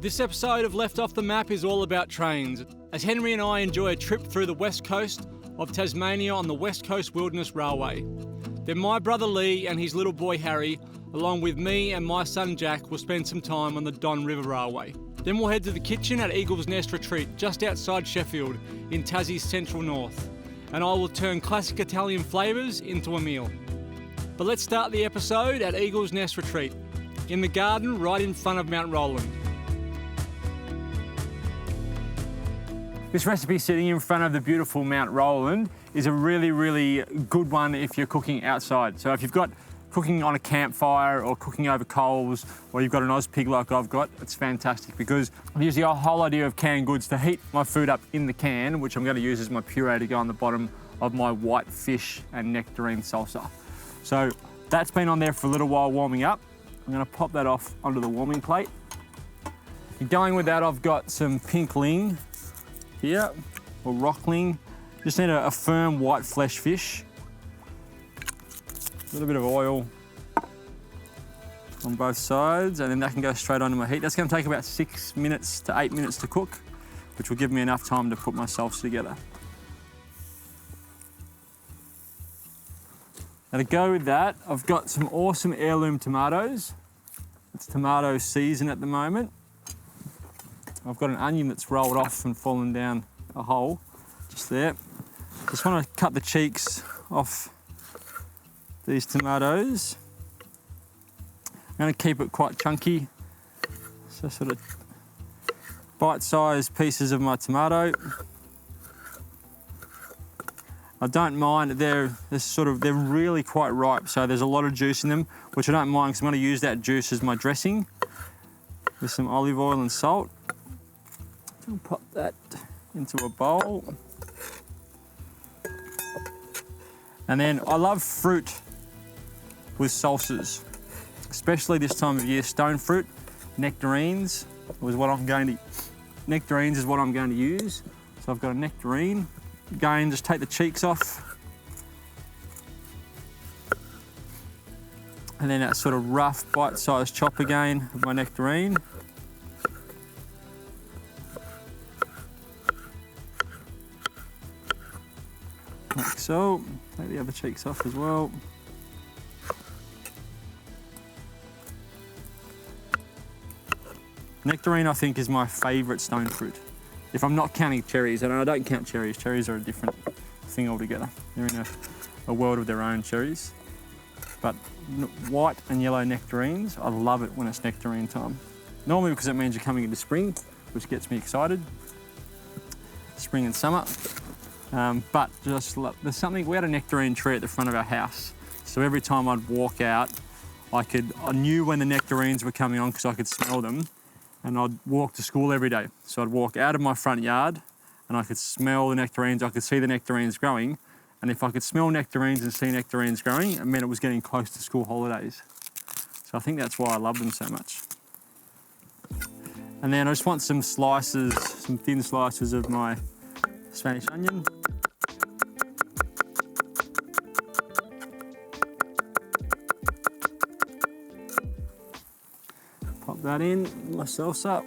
This episode of Left Off the Map is all about trains, as Henry and I enjoy a trip through the west coast of Tasmania on the West Coast Wilderness Railway. Then my brother Lee and his little boy Harry, along with me and my son Jack, will spend some time on the Don River Railway. Then we'll head to the kitchen at Eagle's Nest Retreat, just outside Sheffield, in Tassie's central north. And I will turn classic Italian flavours into a meal. But let's start the episode at Eagle's Nest Retreat, in the garden right in front of Mount Roland. This recipe sitting in front of the beautiful Mount Roland is a really good one if you're cooking outside. So if you've got cooking on a campfire or cooking over coals, or you've got an Oz pig like I've got, it's fantastic because I use the whole idea of canned goods to heat my food up in the can, which I'm going to use as my puree to go on the bottom of my white fish and nectarine salsa. So that's been on there for a little while warming up. I'm going to pop that off onto the warming plate. And going with that, I've got some pink ling here, or rockling. Just need a firm white flesh fish. A little bit of oil on both sides, and then that can go straight onto my heat. That's going to take about 6 minutes to 8 minutes to cook, which will give me enough time to put my salsa together. Now to go with that, I've got some awesome heirloom tomatoes. It's tomato season at the moment. I've got an onion that's rolled off and fallen down a hole, just there. Just want to cut the cheeks off these tomatoes. I'm going to keep it quite chunky, so sort of bite-sized pieces of my tomato. I don't mind, they're really quite ripe, so there's a lot of juice in them, which I don't mind because I'm going to use that juice as my dressing with some olive oil and salt. I'll pop that into a bowl. And then I love fruit with salsas, especially this time of year. Stone fruit, nectarines is what I'm going to use. So I've got a nectarine. Again, just take the cheeks off. And then that sort of rough bite-sized chop again of my nectarine. Like so. Take the other cheeks off as well. Nectarine, I think, is my favourite stone fruit. If I'm not counting cherries, and I don't count cherries. Cherries are a different thing altogether. They're in a world of their own, cherries. But white and yellow nectarines, I love it when it's nectarine time. Normally because it means you're coming into spring, which gets me excited. Spring and summer. But just there's something, we had a nectarine tree at the front of our house. So every time I'd walk out, I knew when the nectarines were coming on because I could smell them. And I'd walk to school every day. So I'd walk out of my front yard and I could smell the nectarines, I could see the nectarines growing. And if I could smell nectarines and see nectarines growing, it meant it was getting close to school holidays. So I think that's why I love them so much. And then I just want some slices, some thin slices of my Spanish onion. Pop that in, my salsa.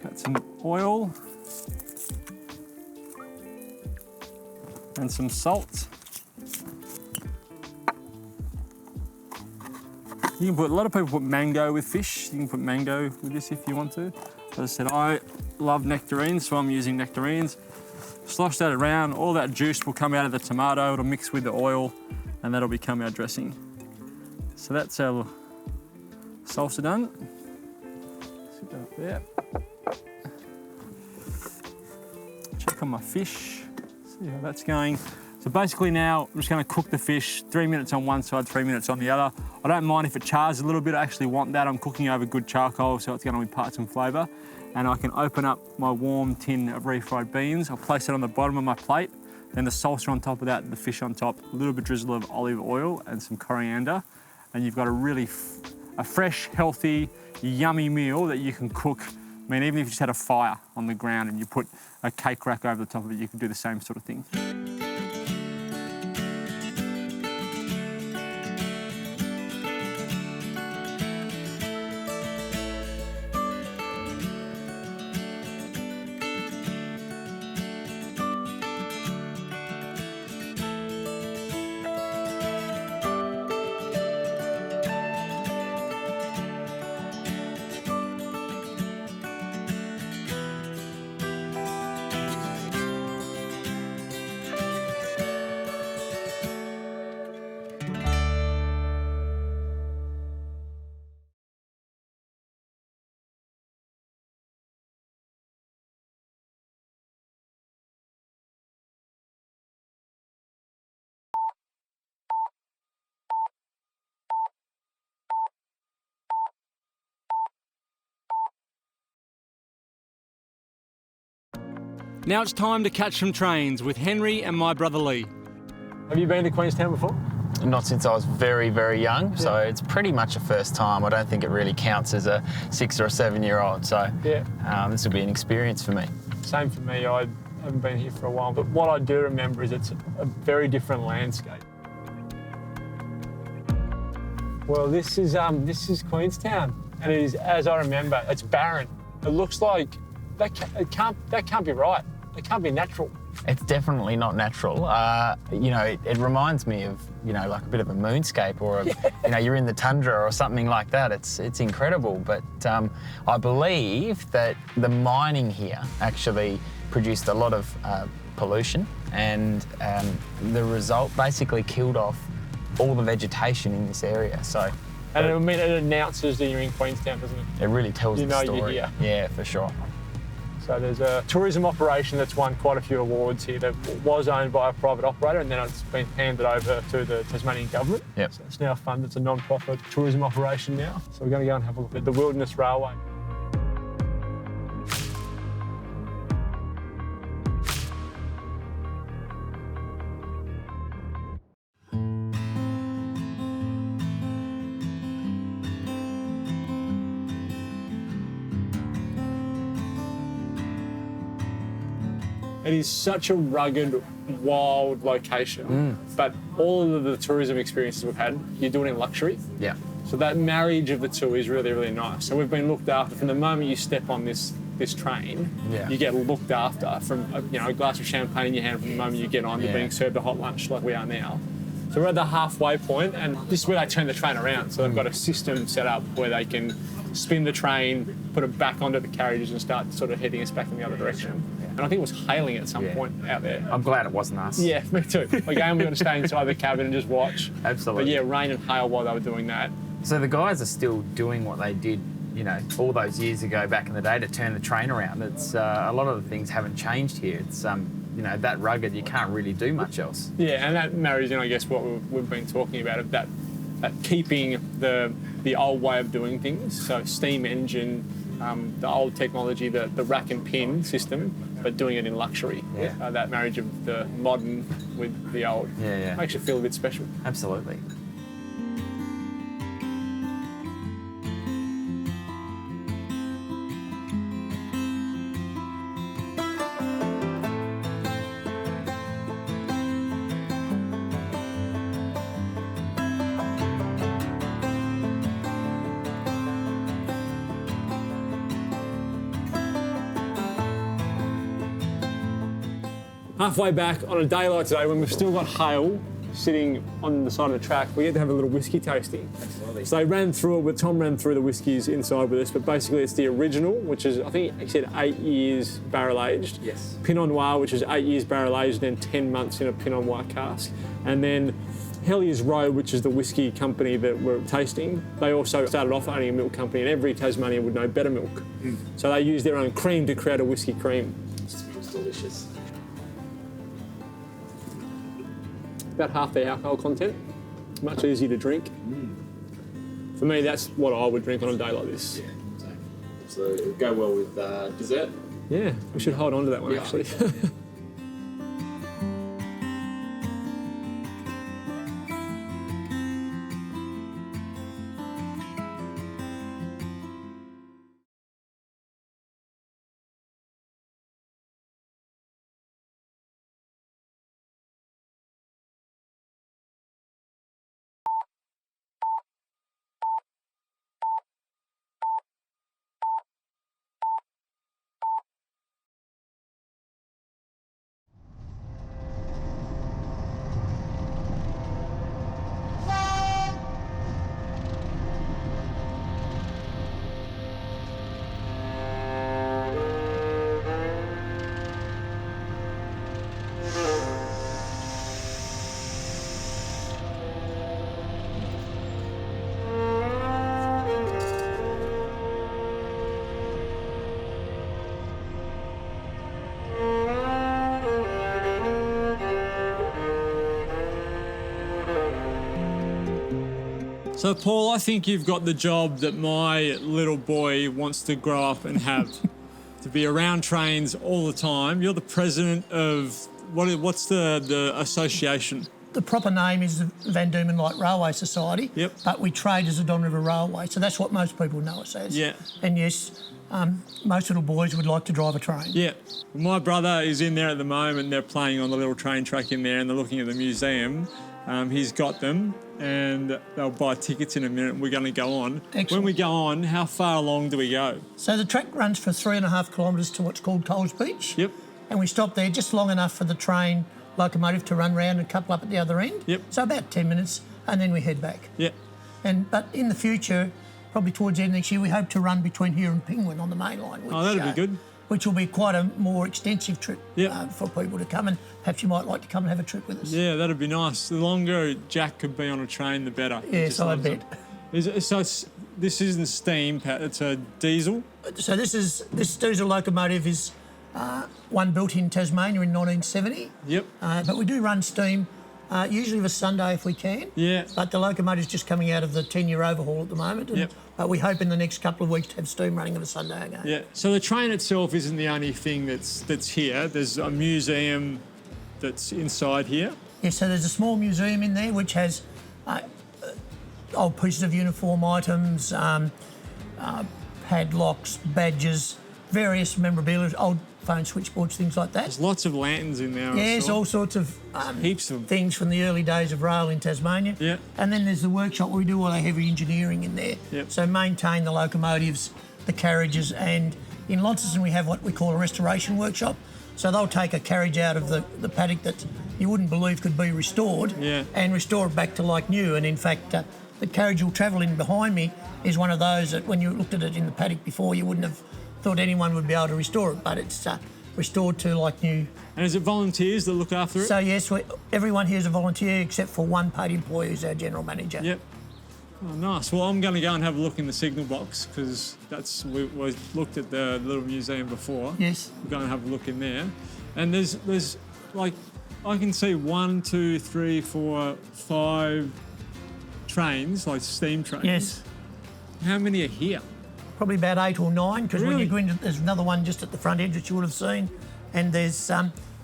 Got some oil and some salt. You can put, a lot of people put mango with fish. You can put mango with this if you want to. As I said, I love nectarines, so I'm using nectarines. Slosh that around, all that juice will come out of the tomato, it'll mix with the oil, and that'll become our dressing. So that's our salsa done. Sit that up there. Check on my fish, see how that's going. So basically now I'm just going to cook the fish 3 minutes on one side, 3 minutes on the other. I don't mind if it chars a little bit, I actually want that. I'm cooking over good charcoal, so it's going to impart some flavour. And I can open up my warm tin of refried beans. I'll place it on the bottom of my plate, then the salsa on top of that, the fish on top, a little bit drizzle of olive oil and some coriander. And you've got a fresh, healthy, yummy meal that you can cook. I mean, even if you just had a fire on the ground and you put a cake rack over the top of it, you can do the same sort of thing. Now it's time to catch some trains with Henry and my brother Lee. Have you been to Queenstown before? Not since I was very, very young, so it's pretty much a first time. I don't think it really counts as a 6 or a 7-year-old, so this will be an experience for me. Same for me. I haven't been here for a while, but what I do remember is it's a very different landscape. Well, this is Queenstown, and it is, as I remember, it's barren. It looks like that can't be right. It can't be natural. It's definitely not natural. You know, it reminds me of, you know, like a bit of a moonscape or, you know, you're in the tundra or something like that. It's incredible. But I believe that the mining here actually produced a lot of pollution, and the result basically killed off all the vegetation in this area. So, and I mean, it announces that you're in Queenstown, doesn't it? It really tells the story. You're here. Yeah, for sure. So there's a tourism operation that's won quite a few awards here that was owned by a private operator, and then it's been handed over to the Tasmanian government. Yep. So it's now funded. It's a non-profit tourism operation now. So we're going to go and have a look at the Wilderness Railway. It is such a rugged, wild location, but all of the tourism experiences we've had, you're doing in luxury. Yeah. So that marriage of the two is really, really nice. So we've been looked after from the moment you step on this train. Yeah. You get looked after from a glass of champagne in your hand from the moment you get on. You're being served a hot lunch like we are now. So we're at the halfway point, and this is where they turn the train around. So they've got a system set up where they can spin the train, put it back onto the carriages, and start sort of heading us back in the other direction. And I think it was hailing at some point out there. I'm glad it wasn't us. Yeah, me too. Again, we got to stay inside the cabin and just watch. Absolutely. But yeah, rain and hail while they were doing that. So the guys are still doing what they did, you know, all those years ago back in the day to turn the train around. It's a lot of the things haven't changed here. It's you know, that rugged, you can't really do much else. Yeah, and that marries in, I guess, what we've been talking about, of that keeping the old way of doing things. So steam engine, the old technology, the rack and pin system, but doing it in luxury. Yeah. That marriage of the modern with the old makes you feel a bit special. Absolutely. Halfway back on a day like today, when we've still got hail sitting on the side of the track, we get to have a little whiskey tasting. Absolutely. So they ran through it, Tom ran through the whiskies inside with us, but basically it's the original, which is, I think he said 8 years barrel aged. Yes. Pinot Noir, which is 8 years barrel aged, then 10 months in a Pinot Noir cask. And then Hellier's Row, which is the whiskey company that we're tasting, they also started off owning a milk company, and every Tasmanian would know better milk. So they use their own cream to create a whiskey cream. It smells delicious. About half the alcohol content, much easier to drink. For me, that's what I would drink on a day like this. Yeah, so it would go well with dessert. Yeah, we should hold on to that one actually. So, Paul, I think you've got the job that my little boy wants to grow up and have. To be around trains all the time. You're the president of, what's the association? The proper name is the Van Diemen Light Railway Society, Yep. but we trade as the Don River Railway, so that's what most people know us as. Yeah. And yes, most little boys would like to drive a train. Yeah. My brother is in there at the moment. They're playing on the little train track in there and they're looking at the museum. He's got them and they'll buy tickets in a minute and we're going to go on. Excellent. When we go on, how far along do we go? So the track runs for 3.5 kilometres to what's called Coles Beach. Yep. And we stop there just long enough for the train locomotive to run round and couple up at the other end. Yep. So about 10 minutes and then we head back. Yep. But in the future, probably towards the end of next year, we hope to run between here and Penguin on the main line. Which, That'd be good. Which will be quite a more extensive trip Yep. for people to come, and perhaps you might like to come and have a trip with us. Yeah, that'd be nice. The longer Jack could be on a train, the better. He Yes, just I loves bet. it. This isn't steam, it's a diesel. So this diesel locomotive is one built in Tasmania in 1970. Yep. But we do run steam, usually of a Sunday if we can. Yeah. But the locomotive's just coming out of the 10-year overhaul at the moment. And, Yep. we hope in the next couple of weeks to have steam running on a Sunday again. Yeah. So the train itself isn't the only thing that's here. There's a museum that's inside here. Yeah, so there's a small museum in there which has old pieces of uniform items, padlocks, badges, various memorabilia, old phone switchboards, things like that. There's lots of lanterns in there. I Yes, saw. all sorts of Heaps of them. things from the early days of rail in Tasmania. Yeah. And then there's the workshop where we do all our heavy engineering in there. Yep. So maintain the locomotives, the carriages, and in Launceston we have what we call a restoration workshop. So they'll take a carriage out of the paddock that you wouldn't believe could be restored and restore it back to like new. And in fact, the carriage you'll travel in behind me is one of those that when you looked at it in the paddock before, you wouldn't have thought anyone would be able to restore it, but it's restored to like new. And is it volunteers that look after it? So yes, everyone here is a volunteer except for one paid employee who's our general manager. Yep. Oh, nice. Well, I'm going to go and have a look in the signal box because we looked at the little museum before. Yes. We're going to have a look in there, and there's like I can see 1, 2, 3, 4, 5 trains, like steam trains. Yes. How many are here? Probably about 8 or 9, because when Really? you go into, there's another one just at the front entrance you would have seen, and there's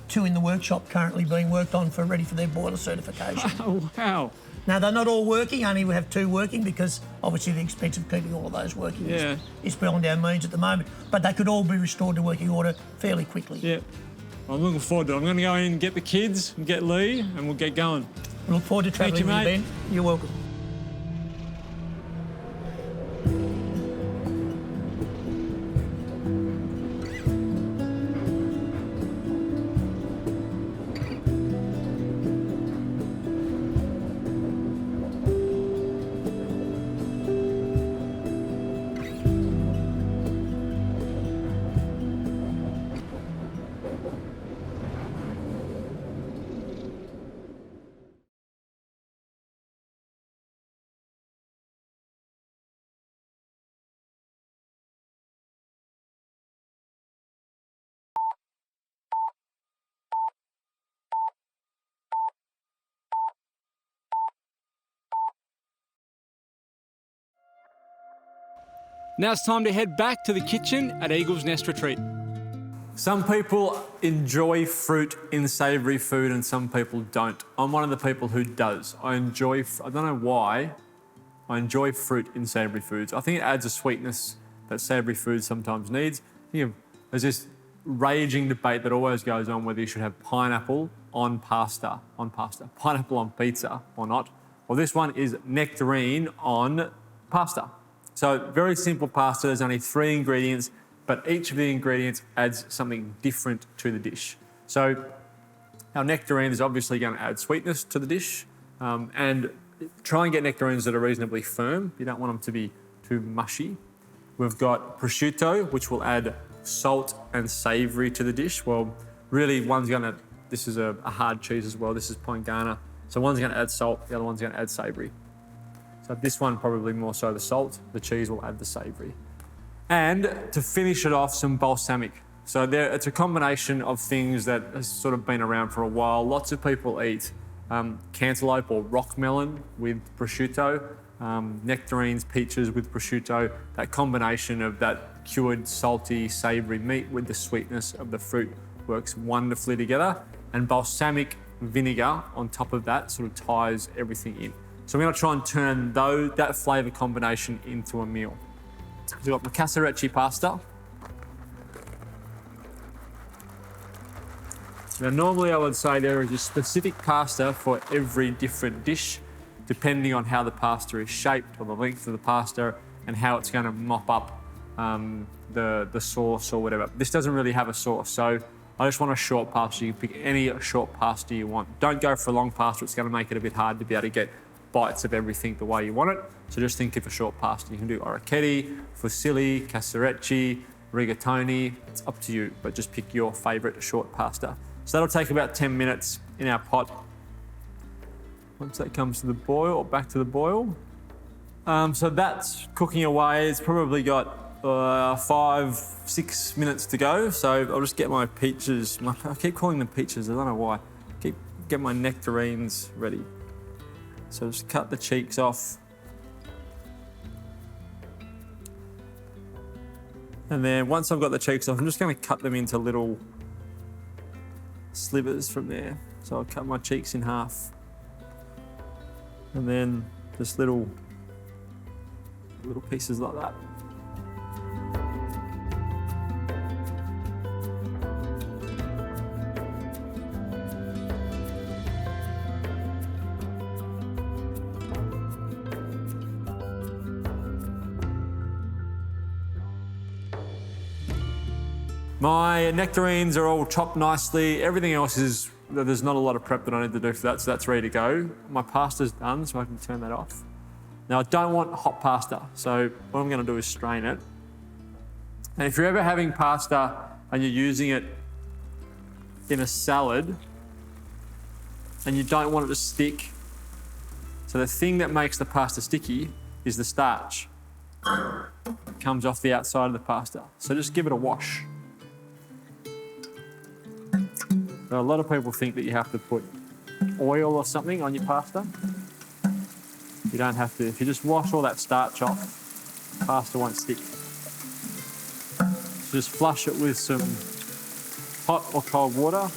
2 in the workshop currently being worked on ready for their boiler certification. Oh, wow. Now they're not all working, only we have 2 working because obviously the expense of keeping all of those working is beyond our means at the moment. But they could all be restored to working order fairly quickly. Yeah. I'm looking forward to it. I'm going to go in and get the kids and get Lee and we'll get going. We look forward to travelling you, with you, mate. Ben. You're welcome. Now it's time to head back to the kitchen at Eagle's Nest Retreat. Some people enjoy fruit in savoury food and some people don't. I'm one of the people who does. I don't know why, I enjoy fruit in savoury foods. I think it adds a sweetness that savoury food sometimes needs. There's this raging debate that always goes on whether you should have pineapple on pasta, pineapple on pizza or not. Well, this one is nectarine on pasta. So very simple pasta, there's only 3 ingredients, but each of the ingredients adds something different to the dish. So our nectarine is obviously going to add sweetness to the dish, and try and get nectarines that are reasonably firm. You don't want them to be too mushy. We've got prosciutto, which will add salt and savoury to the dish. Well, really this is a hard cheese as well. This is Poingana. So one's going to add salt, the other one's going to add savoury. So this one probably more so the salt, the cheese will add the savoury. And to finish it off, some balsamic. So it's a combination of things that has sort of been around for a while. Lots of people eat cantaloupe or rock melon with prosciutto, nectarines, peaches with prosciutto. That combination of that cured, salty, savoury meat with the sweetness of the fruit works wonderfully together. And balsamic vinegar on top of that sort of ties everything in. So I'm going to try and turn that flavour combination into a meal. So I've got my cassarecci pasta. Now normally I would say there is a specific pasta for every different dish, depending on how the pasta is shaped or the length of the pasta and how it's going to mop up the sauce or whatever. This doesn't really have a sauce, so I just want a short pasta. You can pick any short pasta you want. Don't go for a long pasta, it's going to make it a bit hard to be able to get bites of everything the way you want it. So just think of a short pasta. You can do orecchiette, fusilli, cassarecci, rigatoni. It's up to you, but just pick your favourite short pasta. So that'll take about 10 minutes in our pot. Once that comes to the boil, or back to the boil. So that's cooking away. It's probably got 5-6 minutes to go. So I'll just get my peaches. I keep calling them peaches, I don't know why. Get my nectarines ready. So just cut the cheeks off. And then once I've got the cheeks off, I'm just going to cut them into little slivers from there. So I'll cut my cheeks in half. And then just little pieces like that. My nectarines are all chopped nicely. Everything else is, there's not a lot of prep that I need to do for that, so that's ready to go. My pasta's done, so I can turn that off. Now I don't want hot pasta, so what I'm going to do is strain it. And if you're ever having pasta and you're using it in a salad and you don't want it to stick, so the thing that makes the pasta sticky is the starch. It comes off the outside of the pasta. So just give it a wash. So a lot of people think that you have to put oil or something on your pasta. You don't have to. If you just wash all that starch off, pasta won't stick. So just flush it with some hot or cold water.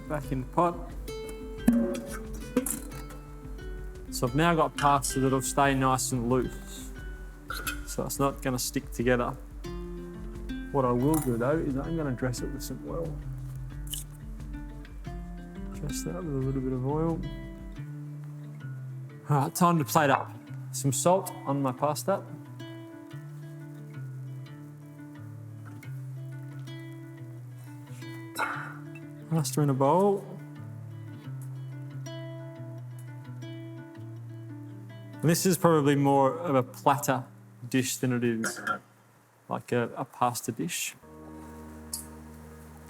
Back in the pot. So I've now got pasta that'll stay nice and loose. So it's not going to stick together. What I will do though is I'm going to dress it with some oil. Dress that with a little bit of oil. All right, time to plate up. Some salt on my pasta. Pasta in a bowl. And this is probably more of a platter dish than it is like a pasta dish.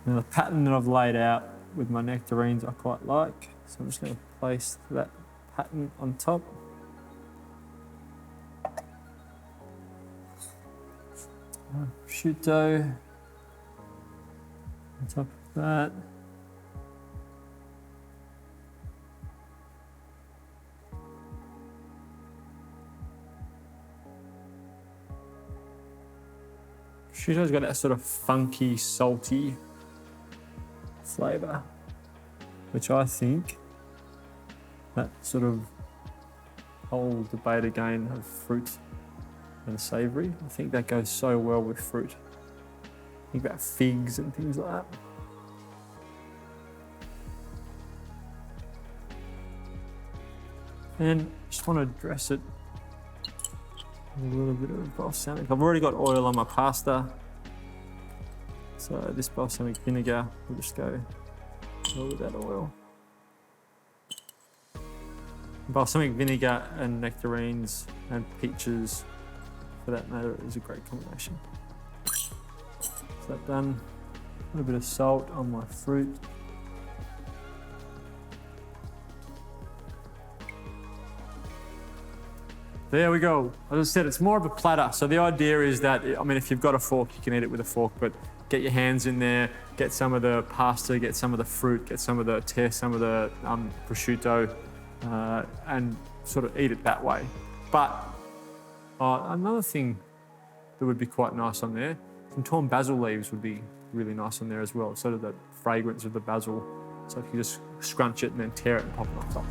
Now the pattern that I've laid out with my nectarines I quite like. So I'm just going to place that pattern on top. Prosciutto on top of that. Prosciutto's got that sort of funky, salty flavour, which I think that sort of whole debate again of fruit and savoury, I think that goes so well with fruit. Think about figs and things like that. And just want to dress it with a little bit of balsamic. I've already got oil on my pasta, so this balsamic vinegar will just go with that oil. Balsamic vinegar and nectarines and peaches for that matter, it is a great combination. So that done. A little bit of salt on my fruit. There we go. As I said, it's more of a platter. So the idea is that, I mean, if you've got a fork, you can eat it with a fork, but get your hands in there, get some of the pasta, get some of the fruit, get some of the some of the prosciutto, and sort of eat it that way. But another thing that would be quite nice on there, some torn basil leaves would be really nice on there as well, sort of the fragrance of the basil. So if you just scrunch it and then tear it and pop it on top.